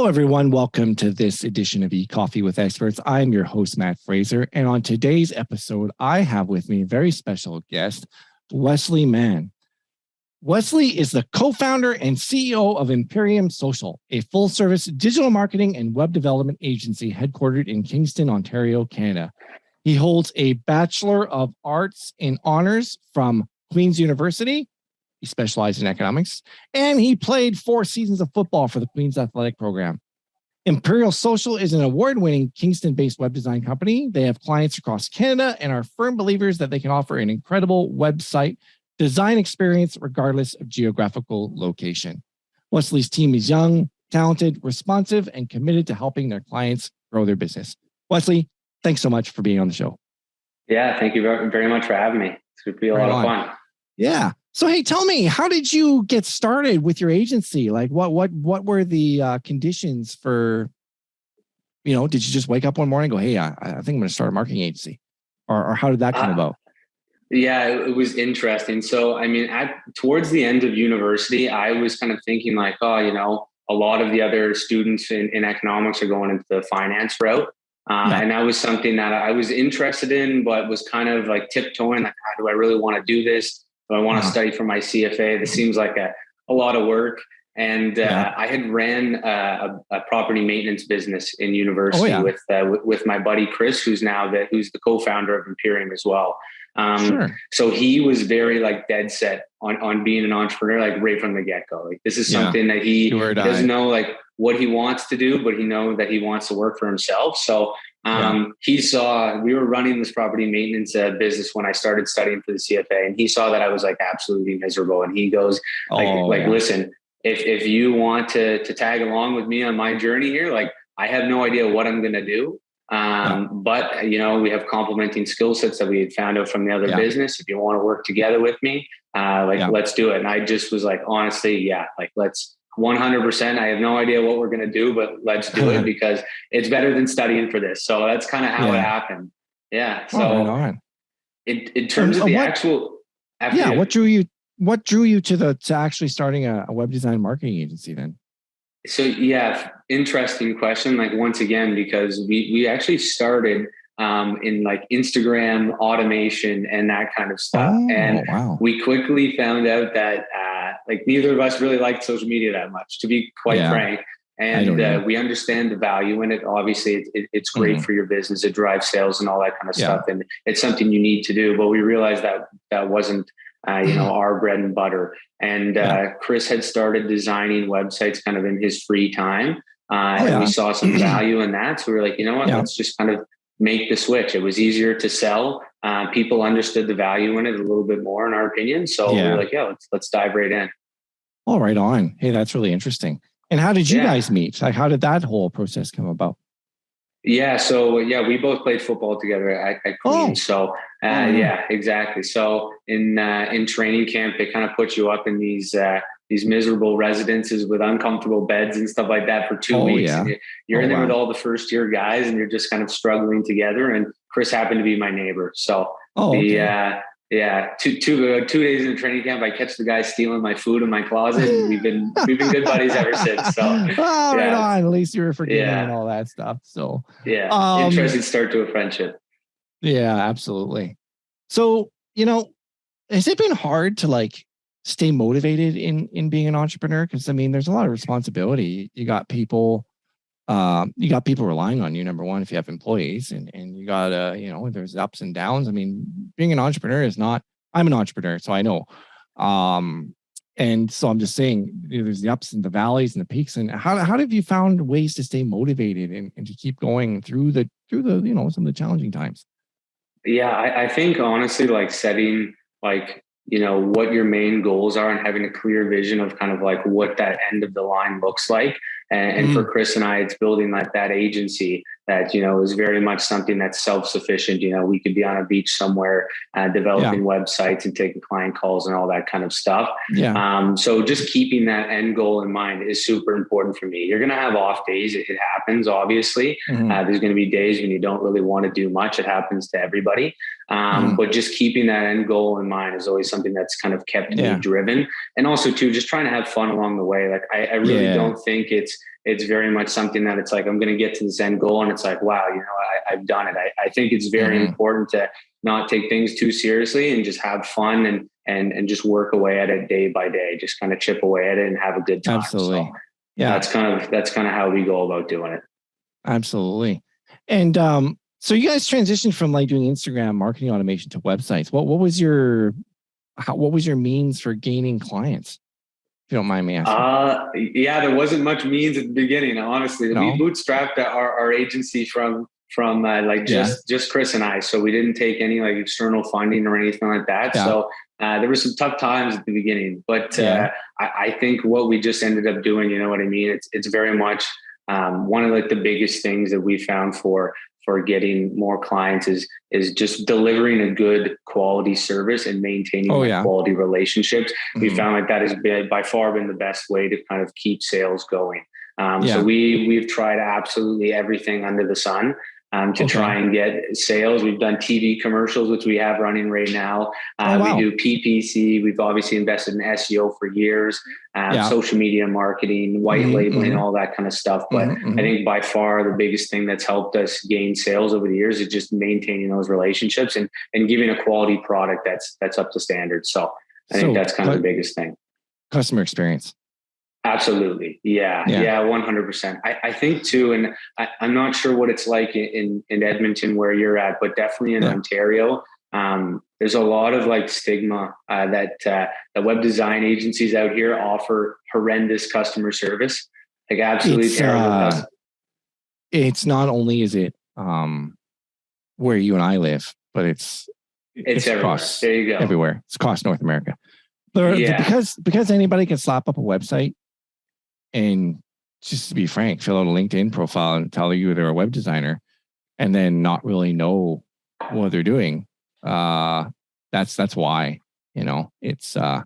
Hello, everyone. Welcome to this edition of Ecoffee with Experts. I'm your host, Matt Fraser. And on today's episode, I have with me a very special guest, Wesley Mann. Wesley is the co-founder and CEO of Imperium Social, a full-service digital marketing and web development agency headquartered in Kingston, Ontario, Canada. He holds a Bachelor of Arts in Honors from Queen's University. He specialized in economics, and he played 4 seasons of football for the Queen's athletic program. Imperium Social is an award-winning Kingston-based web design company. They have clients across Canada and are firm believers that they can offer an incredible website design experience regardless of geographical location. Wesley's team is young, talented, responsive, and committed to helping their clients grow their business. Wesley, thanks so much for being on the show. Yeah, thank you very much for having me. It's going to be a lot of fun. Yeah. So, hey, tell me, how did you get started with your agency? Like, what were the conditions for, did you just wake up one morning and go, hey, I think I'm going to start a marketing agency? Or how did that come about? Yeah, it was interesting. So, I mean, towards the end of university, I was kind of thinking like, a lot of the other students in economics are going into the finance route. And that was something that I was interested in, but was kind of like tiptoeing, like, do I really want to do this? Do I want to study for my CFA? This seems like a lot of work. And I had ran a property maintenance business in university with my buddy Chris, who's the co-founder of Imperium as well. So he was very like dead set on being an entrepreneur, like right from the get-go. Like this is something that he doesn't know like what he wants to do, but he knows that he wants to work for himself. So he saw we were running this property maintenance business when I started studying for the CFA, and he saw that I was like absolutely miserable. And he goes listen, if you want to tag along with me on my journey here, like I have no idea what I'm going to do. But we have complementing skill sets that we had found out from the other business. If you want to work together with me, let's do it. And I just was like, honestly, let's 100%. I have no idea what we're going to do, but let's do it because it's better than studying for this. So that's kind of how it happened. Yeah. So in terms of the actual, what drew you to actually starting a web design marketing agency then? So interesting question. Like once again, because we actually started in like Instagram automation and that kind of stuff. We quickly found out that like neither of us really liked social media that much, to be quite frank. And we understand the value in it. Obviously, it's great for your business. It drives sales and all that kind of stuff. And it's something you need to do. But we realized that wasn't our bread and butter. And Chris had started designing websites kind of in his free time. And we saw some value in that. So we were like, you know what, let's just kind of make the switch. It was easier to sell. People understood the value in it a little bit more, in our opinion. So we were like, let's dive right in. Oh, right on. Hey, that's really interesting. And how did you guys meet? Like, how did that whole process come about? Yeah. So we both played football together at Queen's. So exactly. So in training camp, they kind of put you up in these miserable residences with uncomfortable beds and stuff like that for 2 weeks. Yeah. And you're in there with all the first year guys, and you're just kind of struggling together. And Chris happened to be my neighbor. So 2 days in training camp, I catch the guy stealing my food in my closet, and we've been good buddies ever since. So right on. At least you were forgiving and all that stuff. So interesting start to a friendship. Yeah, absolutely. So has it been hard to like stay motivated in being an entrepreneur? Because I mean, there's a lot of responsibility. You got people relying on you, number one, if you have employees, and you got there's ups and downs. I mean, being an entrepreneur I'm an entrepreneur, so I know. And so I'm just saying there's the ups and the valleys and the peaks. And how have you found ways to stay motivated and to keep going through the some of the challenging times? Yeah, I think honestly, like setting like what your main goals are and having a clear vision of kind of like what that end of the line looks like. And for Chris and I, it's building like that agency that, is very much something that's self-sufficient. We could be on a beach somewhere developing websites and taking client calls and all that kind of stuff. So just keeping that end goal in mind is super important for me. You're going to have off days. It happens, obviously. There's going to be days when you don't really want to do much. It happens to everybody. But just keeping that end goal in mind is always something that's kind of kept me driven. And also too, just trying to have fun along the way. Like I really don't think it's it's very much something that it's like, I'm going to get to this end goal. And it's like, wow, I've done it. I think it's very important to not take things too seriously and just have fun and just work away at it day by day, just kind of chip away at it and have a good time. Absolutely. So that's kind of how we go about doing it. Absolutely. And so you guys transitioned from like doing Instagram marketing automation to websites. What was your means for gaining clients? If you don't mind me asking. Yeah, there wasn't much means at the beginning. Honestly, we bootstrapped our agency from just Chris and I. So we didn't take any like external funding or anything like that. Yeah. So there were some tough times at the beginning, but I think what we just ended up doing, you know what I mean? It's very much one of like the biggest things that we found for getting more clients is just delivering a good quality service and maintaining quality relationships. We found like that has been by far been the best way to kind of keep sales going. So we've tried absolutely everything under the sun to try and get sales. We've done TV commercials, which we have running right now. We do PPC. We've obviously invested in SEO for years, social media marketing, white labeling, all that kind of stuff. But I think by far the biggest thing that's helped us gain sales over the years is just maintaining those relationships and giving a quality product that's up to standard. So I think that's kind of the biggest thing. Customer experience. Absolutely. Yeah. 100%. I think too, and I'm not sure what it's like in Edmonton where you're at, but definitely in Ontario, there's a lot of like stigma that the web design agencies out here offer horrendous customer service, like absolutely terrible. It's not only is it where you and I live, but it's everywhere. Across, there you go. Everywhere. It's across North America. Because anybody can slap up a website and, just to be frank, fill out a LinkedIn profile and tell you they're a web designer and then not really know what they're doing. That's why, it's kind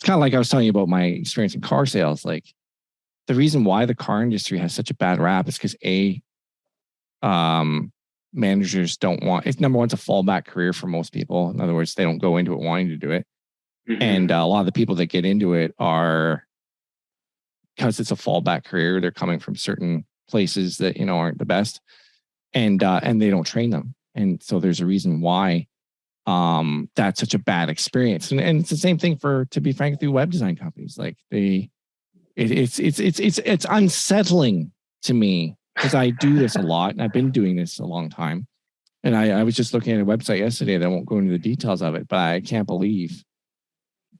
of like I was telling you about my experience in car sales. Like the reason why the car industry has such a bad rap is because managers don't want, it's number one, it's a fallback career for most people. In other words, they don't go into it wanting to do it. And a lot of the people that get into it are, because it's a fallback career, they're coming from certain places that, aren't the best, and they don't train them. And so there's a reason why that's such a bad experience. And it's the same thing to be frank, through web design companies. Like it's unsettling to me because I do this a lot and I've been doing this a long time. And I was just looking at a website yesterday that I won't go into the details of it, but I can't believe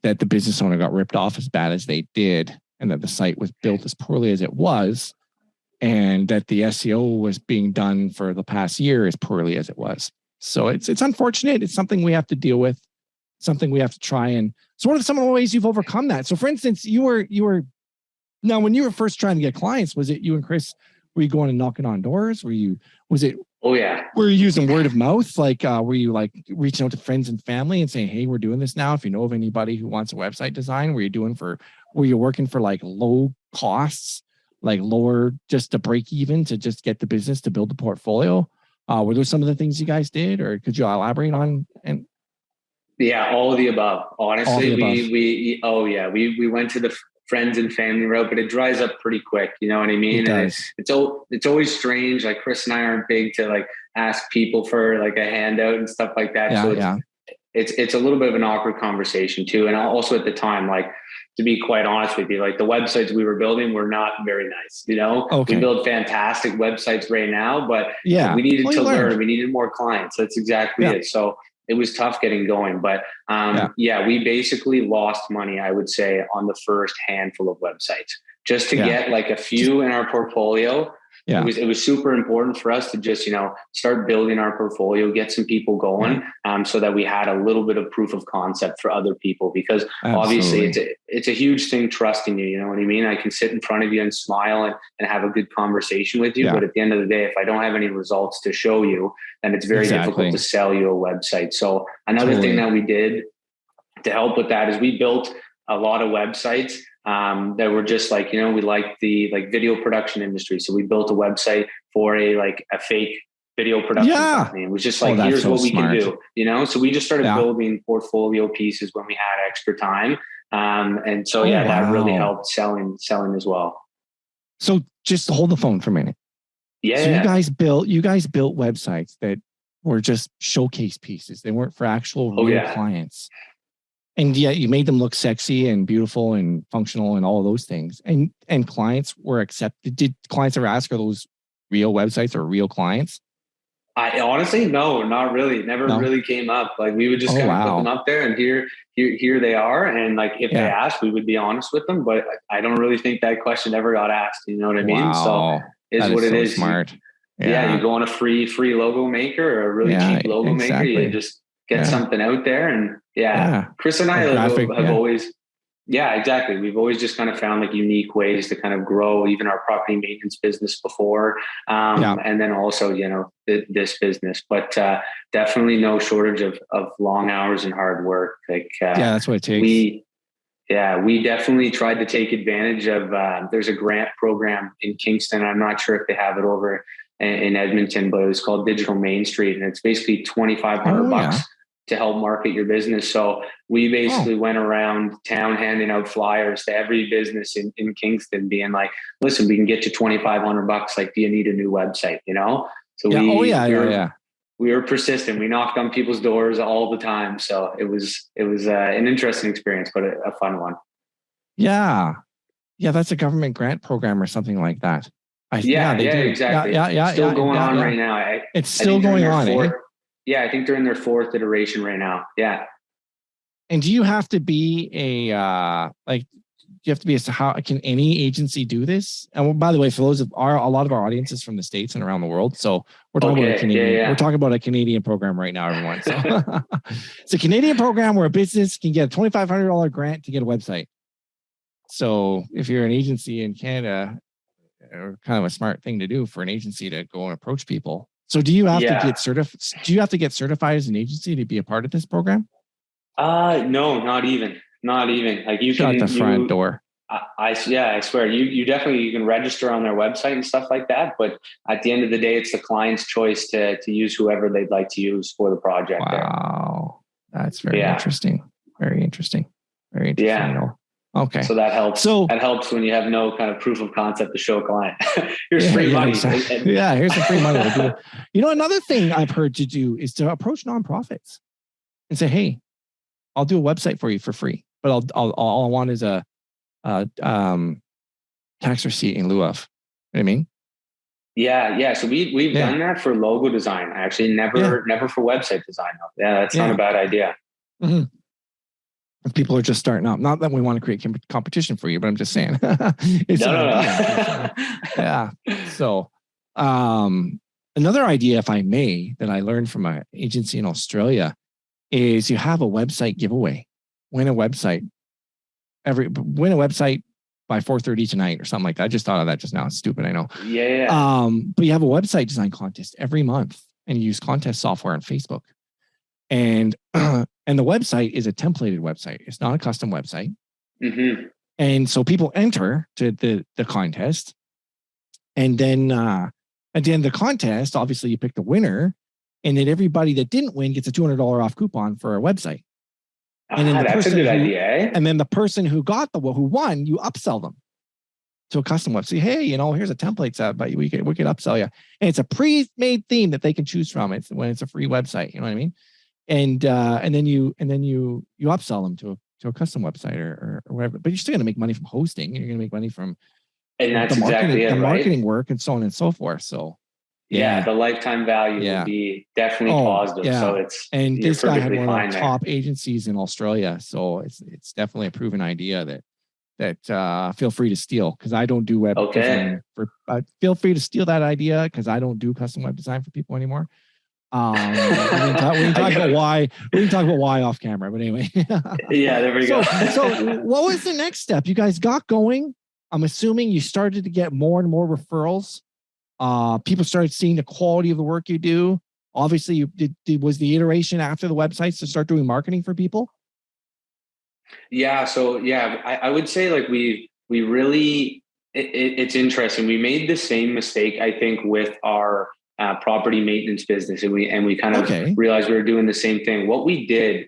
that the business owner got ripped off as bad as they did, and that the site was built as poorly as it was, and that the SEO was being done for the past year as poorly as it was. So it's unfortunate. It's something we have to deal with, something we have to try. And so what are some of the ways you've overcome that? So for instance, you were now, when you were first trying to get clients, was it you and Chris, were you going and knocking on doors? Were you using word of mouth? Like, were you like reaching out to friends and family and saying, hey, we're doing this now, if you know of anybody who wants a website design? Were you working for like low costs, like lower, just to break even, to just get the business to build the portfolio? Were those some of the things you guys did, or could you elaborate on? And all of the above. Honestly, we went to the friends and family route, but it dries up pretty quick. You know what I mean? It's always strange. Like Chris and I aren't big to like ask people for like a handout and stuff like that. It's a little bit of an awkward conversation too. And also at the time, like, to be quite honest with you, like the websites we were building were not very nice. We build fantastic websites right now, but we needed to learn. We needed more clients. That's exactly it. So it was tough getting going, but we basically lost money, I would say, on the first handful of websites just to get like a few in our portfolio. Yeah. It was super important for us to just, start building our portfolio, get some people going, so that we had a little bit of proof of concept for other people, because obviously it's a huge thing trusting you. You know what I mean? I can sit in front of you and smile and have a good conversation with you. But at the end of the day, if I don't have any results to show you, then it's very difficult to sell you a website. So another thing that we did to help with that is we built a lot of websites that were just like, we like the video production industry. So we built a website for a fake video production company. It was just like, here's what we can do, So we just started building portfolio pieces when we had extra time. And so, that really helped selling as well. So just hold the phone for a minute. Yeah. So you guys built websites that were just showcase pieces. They weren't for actual real clients. And yet you made them look sexy and beautiful and functional and all of those things. And clients were accepted. Did clients ever ask, are those real websites or real clients? I honestly, no, not really. Never really came up. Like we would just kind of put them up there, and here they are. And like if they asked, we would be honest with them. But I don't really think that question ever got asked. You know what I mean? So is what it is. Smart. You go on a free logo maker or a really cheap logo maker. You just get something out there, and Chris and I have always. Yeah, exactly. We've always just kind of found like unique ways to kind of grow even our property maintenance business before. And then also, this business, but definitely no shortage of long hours and hard work. Like, that's what it takes. We definitely tried to take advantage of, there's a grant program in Kingston. I'm not sure if they have it over in Edmonton, but it was called Digital Main Street. And it's basically $2,500 to help market your business. So we basically went around town handing out flyers to every business in Kingston being like, listen, we can get you $2,500. Like, do you need a new website? So we were persistent. We knocked on people's doors all the time. So it was an interesting experience, but a fun one. Yeah. Yeah. That's a government grant program or something like that. They do. Exactly. Still going on right now. It's still going on. Yeah, I think they're in their 4th iteration right now. Yeah. And do you have to be how can any agency do this? And by the way, for those a lot of our audiences from the States and around the world. So we're talking about a Canadian, we're talking about a Canadian program right now, everyone. So it's a Canadian program where a business can get a $2,500 grant to get a website. So if you're an agency in Canada, kind of a smart thing to do for an agency to go and approach people. So do you have to get certified? Do you have to get certified as an agency to be a part of this program? No, not even. Like you can the front door. I swear you definitely, you can register on their website and stuff like that. But at the end of the day, it's the client's choice to use whoever they'd like to use for the project. Wow. That's very interesting. Very interesting. Yeah. Okay. So that helps. That helps when you have no kind of proof of concept to show a client. Here's free money. Exactly. Here's some free money. Another thing I've heard to do is to approach nonprofits and say, hey, I'll do a website for you for free, but all I want is a tax receipt in lieu of. You know what I mean? Yeah. So we've done that for logo design. Actually, never for website design. Yeah, that's not a bad idea. Mm-hmm. People are just starting up. Not that we want to create competition for you, but I'm just saying. Yeah. So another idea, if I may, that I learned from an agency in Australia is you have a website giveaway. Win a website by 4:30 tonight or something like that. I just thought of that just now. It's stupid, I know. Yeah. But you have a website design contest every month and you use contest software on Facebook. And the website is a templated website. It's not a custom website. Mm-hmm. And so people enter to the contest. And then at the end of the contest, obviously you pick the winner. And then everybody that didn't win gets a $200 off coupon for a website. And then that's a good idea. And then the person who won, you upsell them to a custom website. Hey, here's a template set, but we could upsell you. And it's a pre-made theme that they can choose from. It's when it's a free website. You know what I mean? And then you upsell them to a custom website or whatever. But you're still going to make money from hosting. You're going to make money from the marketing work and so on and so forth. So the lifetime value would be definitely positive. Yeah. So this guy had one of the top agencies in Australia. So it's definitely a proven idea that feel free to steal because I don't do web design. Feel free to steal that idea because I don't do custom web design for people anymore. We can talk about why. We can talk about why off camera, but anyway. There we go. So what was the next step? You guys got going. I'm assuming you started to get more and more referrals. People started seeing the quality of the work you do. Obviously, you did was the iteration after the websites to start doing marketing for people? Yeah. So I would say like we really it's interesting. We made the same mistake, I think, with our property maintenance business, and we kind of realized we were doing the same thing. What we did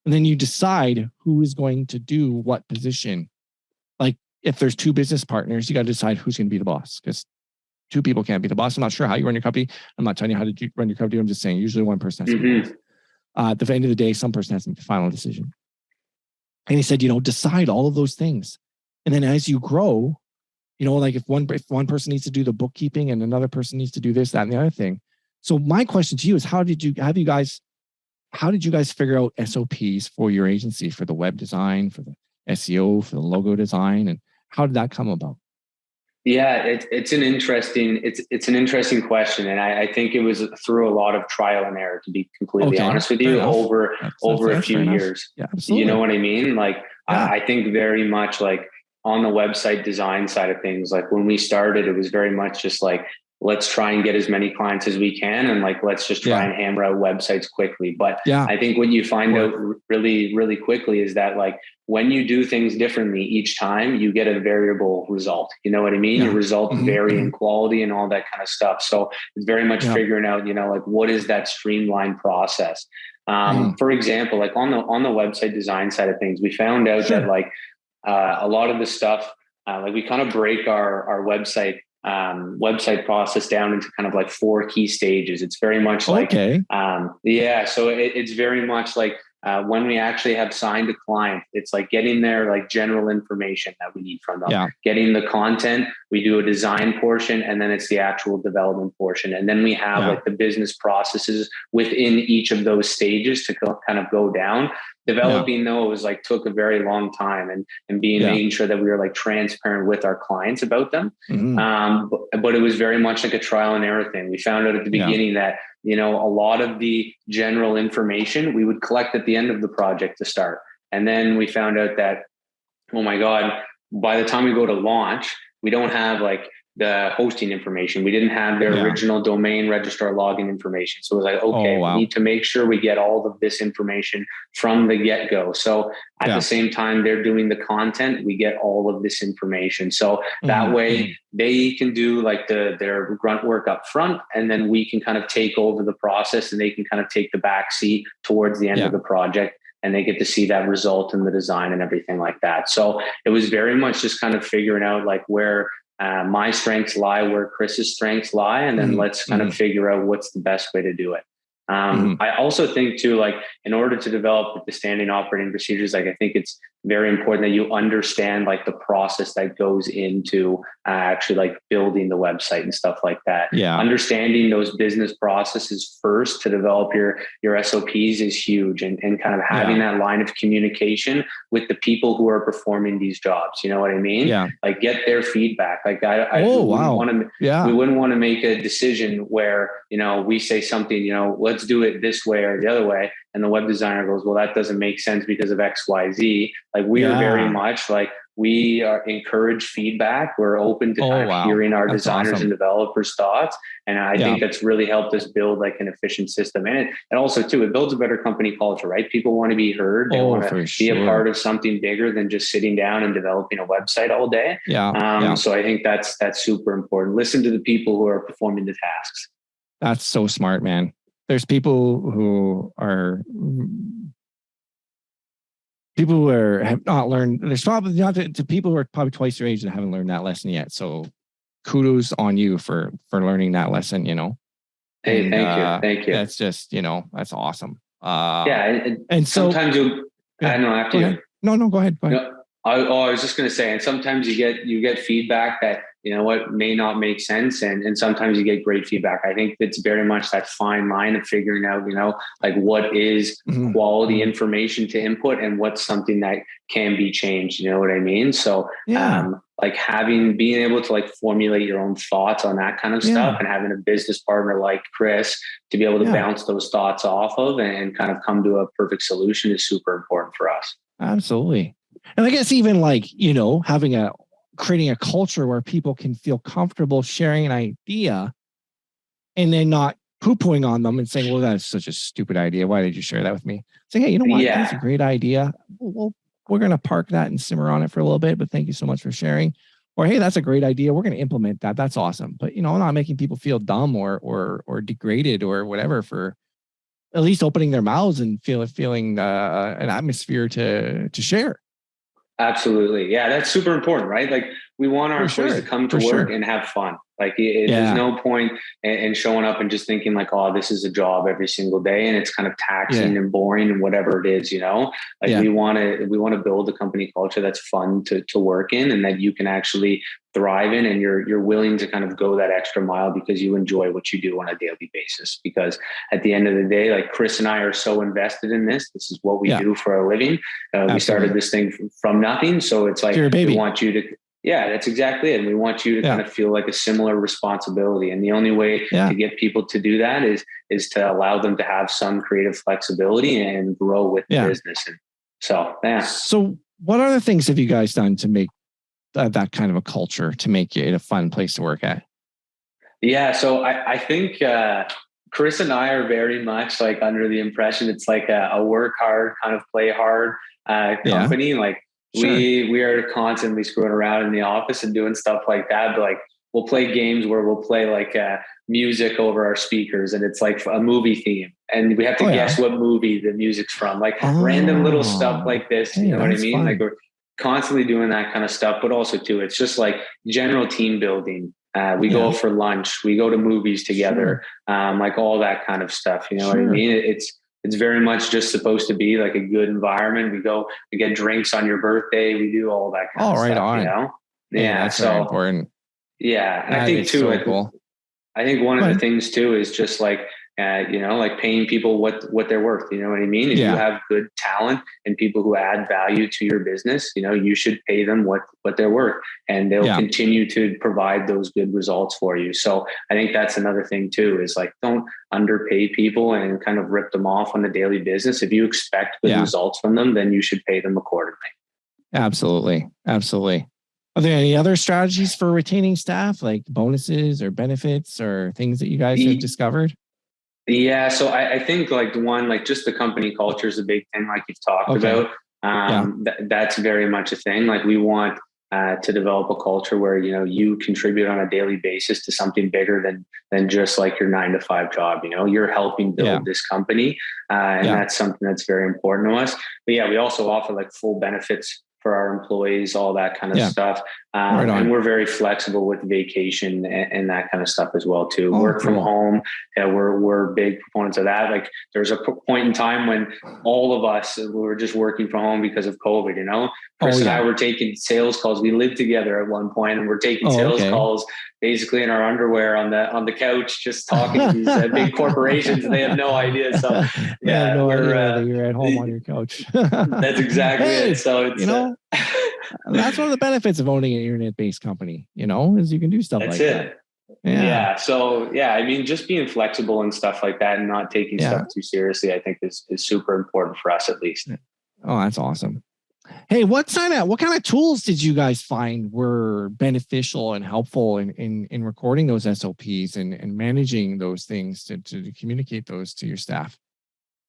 And then you decide who is going to do what position. Like if there's two business partners, you got to decide who's going to be the boss, because two people can't be the boss. I'm not sure how you run your company. I'm not telling you how to run your company. I'm just saying usually one person has to be the boss. At the end of the day, some person has to make the final decision. And he said, decide all of those things. And then as you grow, like if one person needs to do the bookkeeping and another person needs to do this, that, and the other thing. So my question to you is, how did you guys figure out SOPs for your agency, for the web design, for the SEO, for the logo design, and how did that come about? Yeah, it's an interesting question, and I think it was through a lot of trial and error, to be completely honest with you, over a few years. Yeah, absolutely. You know what I mean? Like, yeah. I think very much like on the website design side of things, like when we started, it was very much just like, let's try and get as many clients as we can. And like, let's just try and hammer out websites quickly. But I think what you find out really, really quickly is that like, when you do things differently each time, you get a variable result. You know what I mean? Your results vary in quality and all that kind of stuff. So it's very much figuring out, like what is that streamlined process? For example, like on the website design side of things, we found out that like a lot of the stuff, like we kind of break our website process down into kind of like 4 key stages. It's very much like, so it's very much like, when we actually have signed a client, it's like getting their like general information that we need from them, getting the content, we do a design portion, and then it's the actual development portion. And then we have like the business processes within each of those stages to kind of go down. Developing those like took a very long time, and making sure that we were like transparent with our clients about them. But it was very much like a trial and error thing. We found out at the beginning that, a lot of the general information we would collect at the end of the project to start. And then we found out that, oh my God, by the time we go to launch, we don't have like the hosting information. We didn't have their original domain registrar login information. So it was like, okay, we need to make sure we get all of this information from the get-go. So at the same time they're doing the content, we get all of this information. So that way they can do like their grunt work up front, and then we can kind of take over the process, and they can kind of take the back seat towards the end of the project, and they get to see that result in the design and everything like that. So it was very much just kind of figuring out like where my strengths lie, where Chris's strengths lie, and then let's kind of figure out what's the best way to do it. I also think too, like in order to develop the standing operating procedures, like I think it's very important that you understand like the process that goes into actually like building the website and stuff like that. Understanding those business processes first to develop your SOPs is huge, and kind of having that line of communication with the people who are performing these jobs. You know what I mean? Like get their feedback. Like we wouldn't want to make a decision where, we say something, let's do it this way or the other way, and the web designer goes, well, that doesn't make sense because of XYZ. Like we are very much like, we are encourage feedback. We're open to kind of hearing our designers and developers' thoughts. And I think that's really helped us build like an efficient system. And also too, it builds a better company culture, right? People want to be heard. They want to be a part of something bigger than just sitting down and developing a website all day. So I think that's super important. Listen to the people who are performing the tasks. That's so smart, man. There's people who have not learned. There's probably not to people who are probably twice your age that haven't learned that lesson yet. So kudos on you for learning that lesson. Hey, thank you. That's just that's awesome. And sometimes I don't know. After you. No, go ahead. I was just going to say, and sometimes you get feedback that, what may not make sense. And sometimes you get great feedback. I think it's very much that fine line of figuring out, like what is quality information to input and what's something that can be changed. You know what I mean? So, like being able to like formulate your own thoughts on that kind of stuff, and having a business partner like Chris to be able to bounce those thoughts off of and kind of come to a perfect solution is super important for us. Absolutely. And I guess even like, creating a culture where people can feel comfortable sharing an idea and then not poo-pooing on them and saying, well, that's such a stupid idea. Why did you share that with me? Say, hey, you know what? That's a great idea. Well, we're going to park that and simmer on it for a little bit, but thank you so much for sharing. Or, hey, that's a great idea. We're going to implement that. That's awesome. But, not making people feel dumb or degraded or whatever for at least opening their mouths and feeling an atmosphere to share. Absolutely. Yeah, that's super important, right? Like we want our employees to come to work and have fun. Like there's no point in showing up and just thinking like, oh, this is a job every single day and it's kind of taxing and boring and whatever it is, like we want to build a company culture that's fun to work in and that you can actually thrive in, and you're willing to kind of go that extra mile because you enjoy what you do on a daily basis. Because at the end of the day, like Chris and I are so invested in this. This is what we do for a living. We started this thing from nothing. So it's like, we want you to, that's exactly it. And we want you to kind of feel like a similar responsibility. And the only way to get people to do that is to allow them to have some creative flexibility and grow with the business. And so, So what other things have you guys done to make that kind of a culture, to make it a fun place to work at? Yeah. So I think, Chris and I are very much like under the impression it's like a work hard, kind of play hard company. Like we are constantly screwing around in the office and doing stuff like that. But like we'll play games where we'll play like music over our speakers, and it's like a movie theme, and we have to guess what movie the music's from. Like random little stuff like this. You know what I mean? Fun. Like we're constantly doing that kind of stuff, but also too, it's just like general team building. We go for lunch, we go to movies together, like all that kind of stuff. You know what I mean? It's very much just supposed to be like a good environment. We get drinks on your birthday. We do all that kind of stuff. On. You know? That's very important. Yeah. And I think too, I think one of the things too is just like, like paying people what they're worth. You know what I mean? If you have good talent and people who add value to your business, you should pay them what they're worth, and they'll continue to provide those good results for you. So I think that's another thing too, is like, don't underpay people and kind of rip them off on a daily business. If you expect good results from them, then you should pay them accordingly. Absolutely. Are there any other strategies for retaining staff, like bonuses or benefits or things that you guys have discovered? Yeah. So I think like one, like just the company culture is a big thing, like you've talked about. That's very much a thing. Like we want to develop a culture where, you contribute on a daily basis to something bigger than just like your 9-to-5 job. You're helping build this company. And that's something that's very important to us. But we also offer like full benefits for our employees, all that kind of stuff. And we're very flexible with vacation and that kind of stuff as well too. Work from home. We're big proponents of that. Like there's a point in time when all of us were just working from home because of COVID, Chris and I were taking sales calls. We lived together at one point, and we're taking sales calls basically in our underwear on the couch, just talking to these big corporations, and they have no idea. So you're at home on your couch. That's exactly it. So it's that's one of the benefits of owning an internet-based company, is you can do stuff like that. Yeah. So I mean, just being flexible and stuff like that, and not taking stuff too seriously, I think is super important for us, at least. Oh, that's awesome. Hey, what kind of tools did you guys find were beneficial and helpful in recording those SOPs and managing those things to communicate those to your staff?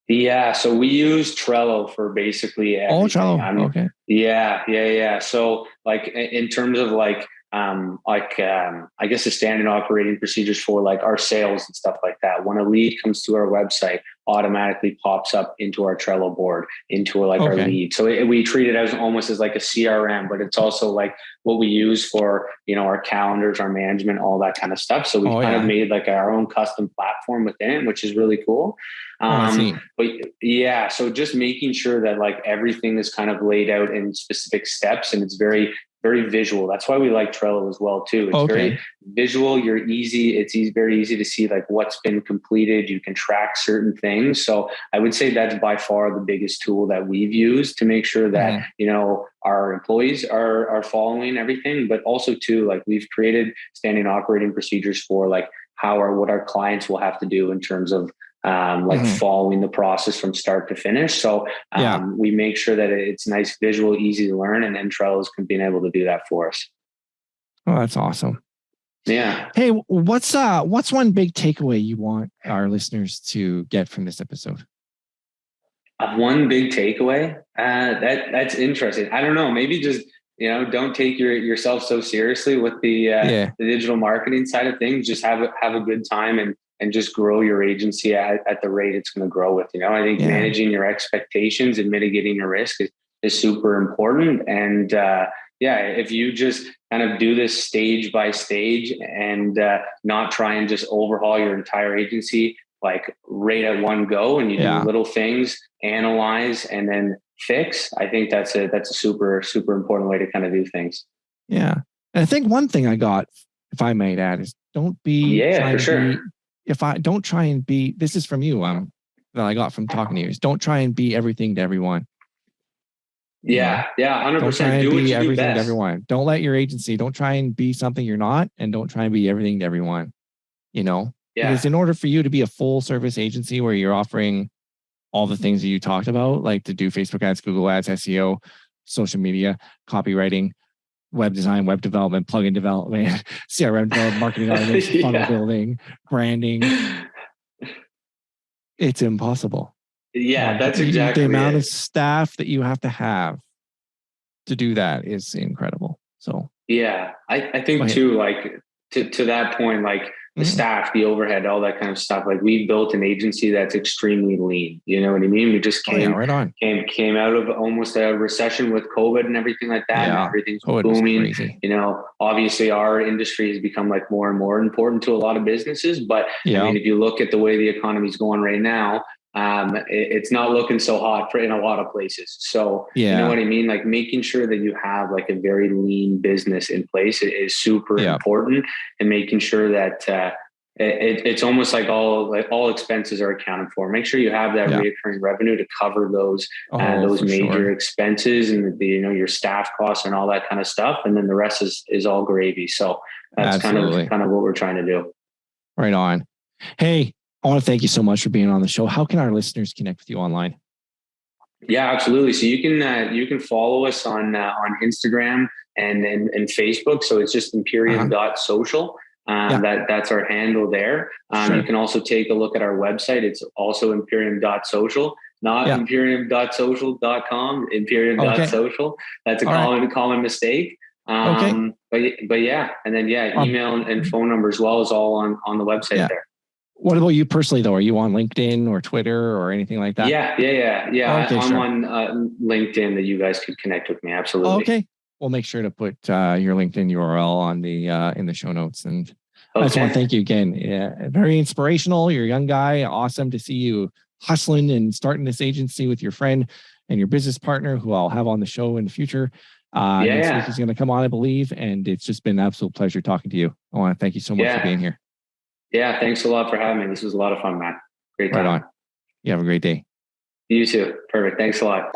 Yeah. So we use Trello for basically everything. Trello. Okay. Yeah. So like in terms of I guess the standard operating procedures for like our sales and stuff like that. When a lead comes to our website, automatically pops up into our Trello board, into our lead. So we treat it as almost as like a CRM, but it's also like what we use for, our calendars, our management, all that kind of stuff. So we kind of made like our own custom platform within it, which is really cool. So just making sure that like everything is kind of laid out in specific steps, and it's very, very visual. That's why we like Trello as well too. It's very visual. It's very easy to see like what's been completed. You can track certain things. So I would say that's by far the biggest tool that we've used to make sure that, our employees are following everything, but also too, like we've created standing operating procedures for like what our clients will have to do in terms of following the process from start to finish. So we make sure that it's nice, visual, easy to learn, and then Trello's being able to do that for us. Oh, that's awesome. Yeah. Hey, what's one big takeaway you want our listeners to get from this episode? One big takeaway? That's interesting. I don't know. Maybe just, don't take yourself so seriously with the digital marketing side of things. Just have a good time and and just grow your agency at the rate it's going to grow with. I think managing your expectations and mitigating your risk is super important. And if you just kind of do this stage by stage and not try and just overhaul your entire agency like right at one go, and you do little things, analyze, and then fix, I think that's a super, super important way to kind of do things. Yeah. And I think one thing I got, if I might add, is don't try and be, this is from you, that I got from talking to you, is don't try and be everything to everyone. 100%. Don't try and be everything to everyone. Don't let your agency, don't try and be something you're not, and don't try and be everything to everyone, because in order for you to be a full service agency where you're offering all the things that you talked about, like to do Facebook ads, Google ads, SEO, social media, copywriting, web design, web development, plugin development, CRM development, marketing automation, funnel building, branding, it's impossible. Yeah, that's exactly the amount of staff that you have to do that is incredible. So I think too, like to that point, like the staff, the overhead, all that kind of stuff. Like we built an agency that's extremely lean. You know what I mean? We just came out of almost a recession with COVID and everything like that. And everything's booming. Obviously our industry has become like more and more important to a lot of businesses. But I mean, if you look at the way the economy is going right now, it's not looking so hot in a lot of places. So you know what I mean? Like making sure that you have like a very lean business in place is super important, and making sure that it's almost like all expenses are accounted for. Make sure you have that recurring revenue to cover those major expenses and your staff costs and all that kind of stuff. And then the rest is all gravy. So that's kind of what we're trying to do. Right on. Hey, I want to thank you so much for being on the show. How can our listeners connect with you online? Yeah, absolutely. So you can follow us on Instagram and Facebook. So it's just imperium.social. That's our handle there. You can also take a look at our website. It's also imperium.social, not imperium.social.com, imperium.social. That's a common mistake. But yeah. And then, email and phone number as well is all on the website there. What about you personally, though? Are you on LinkedIn or Twitter or anything like that? Yeah. I'm on LinkedIn that you guys could connect with me. Absolutely. Okay. We'll make sure to put your LinkedIn URL on the in the show notes. And I just want to thank you again. Yeah, very inspirational. You're a young guy. Awesome to see you hustling and starting this agency with your friend and your business partner, who I'll have on the show in the future. Next week he's going to come on, I believe. And it's just been an absolute pleasure talking to you. I want to thank you so much for being here. Yeah, thanks a lot for having me. This was a lot of fun, Matt. Great time. Right on. You have a great day. You too. Perfect. Thanks a lot.